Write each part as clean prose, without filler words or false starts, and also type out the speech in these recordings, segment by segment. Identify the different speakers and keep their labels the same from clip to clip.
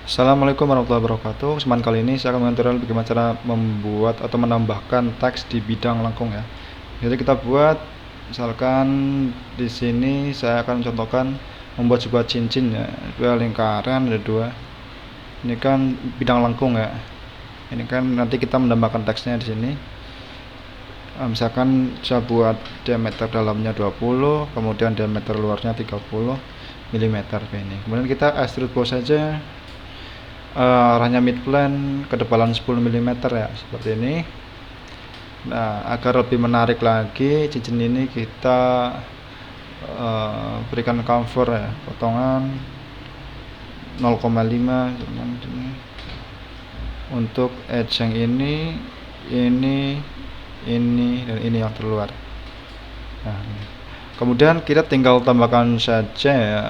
Speaker 1: Assalamualaikum warahmatullahi wabarakatuh. Kesempatan kali ini saya akan mengajarkan bagaimana cara membuat atau menambahkan teks di bidang lengkung ya. Jadi kita buat, misalkan di sini saya akan contohkan membuat sebuah cincin ya, dua lingkaran ada dua. Ini kan bidang lengkung ya. Ini kan nanti kita menambahkan teksnya di sini. Misalkan saya buat diameter dalamnya 20, kemudian diameter luarnya 30 mm ini. Kemudian kita extrude boss saja. Arahnya mid plane, ketebalan 10 mm ya, seperti ini. Nah, agar lebih menarik lagi cincin ini kita berikan cover ya, potongan 0,5 untuk edge yang ini, dan ini yang terluar. Nah, kemudian kita tinggal tambahkan saja ya,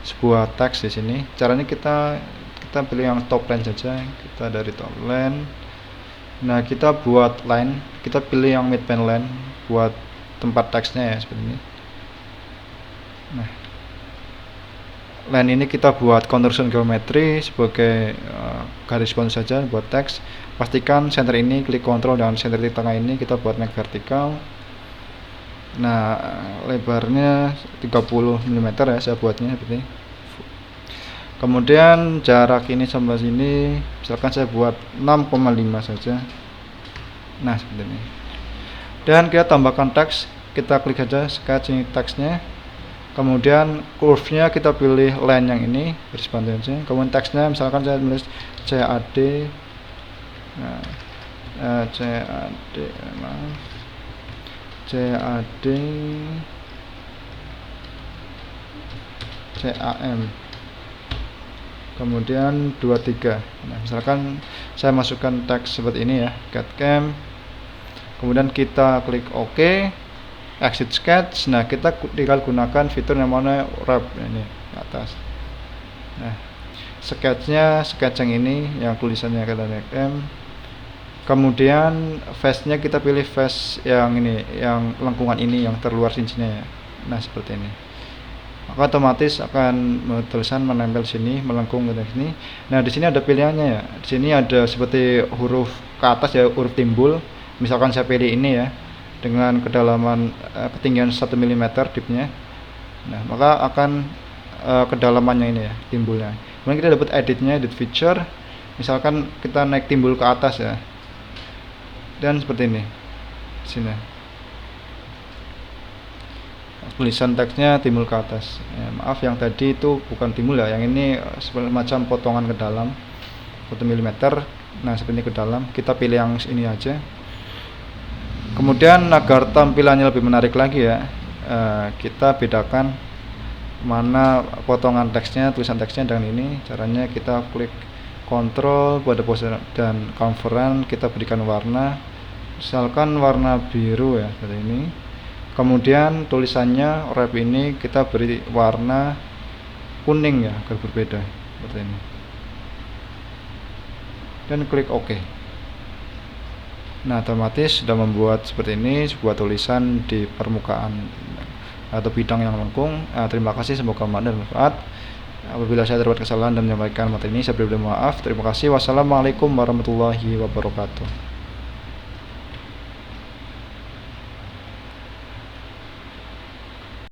Speaker 1: sebuah teks di sini. Caranya kita pilih yang top line saja. Kita dari top line. Nah, kita buat line. Kita pilih yang midplane line buat tempat teksnya ya, seperti ini. Nah, line ini kita buat contortion geometry sebagai garis bonus saja buat teks. Pastikan center ini klik kontrol dan center di tengah ini kita buat make vertikal. Nah, lebarnya 30 mm ya, saya buatnya seperti ini. Kemudian jarak ini sampai sini misalkan saya buat 6,5 saja. Nah, seperti ini. Dan kita tambahkan teks, kita klik saja sketch ini teksnya. Kemudian curve-nya kita pilih line yang ini, garis panjangnya. Kemudian teksnya misalkan saya tulis CAD. Nah, CAD CAM, kemudian 23. Nah, misalkan saya masukkan teks seperti ini ya, CAD-CAM. Kemudian kita klik OK, exit sketch. Nah, kita tinggal gunakan fitur yang mana wrap ini ke atas. Nah, sketchnya sketch yang ini, yang tulisannya CAD-CAM. Kemudian face-nya kita pilih face yang ini, yang lengkungan ini, yang terluar cincinnya ya. Nah, seperti ini. Maka otomatis akan tulisan menempel sini, melengkung ke sini. Nah, di sini ada pilihannya ya. Di sini ada seperti huruf ke atas ya, huruf timbul. Misalkan saya pilih ini ya, dengan kedalaman ketinggian 1 mm dipnya. Nah, maka akan kedalamannya ini ya, timbulnya. Kemudian kita dapat editnya, edit feature. Misalkan kita naik timbul ke atas ya. Dan seperti ini. Sini. Tulisan teksnya timbul ke atas ya, maaf yang tadi itu bukan timbul ya, yang ini semacam potongan ke dalam 1 mm. Nah, seperti ini ke dalam, kita pilih yang ini aja. Kemudian agar tampilannya lebih menarik lagi ya, kita bedakan mana potongan teksnya, tulisan teksnya dengan ini. Caranya kita klik kontrol pada pose dan coveran, kita berikan warna, misalkan warna biru ya, seperti ini. Kemudian tulisannya wrap ini kita beri warna kuning ya, agar berbeda seperti ini. Dan klik OK. Nah, otomatis sudah membuat seperti ini sebuah tulisan di permukaan atau bidang yang lengkung. Terima kasih, semoga bermanfaat. Apabila saya terbuat kesalahan dan menyampaikan materi ini, saya beri maaf. Terima kasih. Wassalamualaikum warahmatullahi wabarakatuh.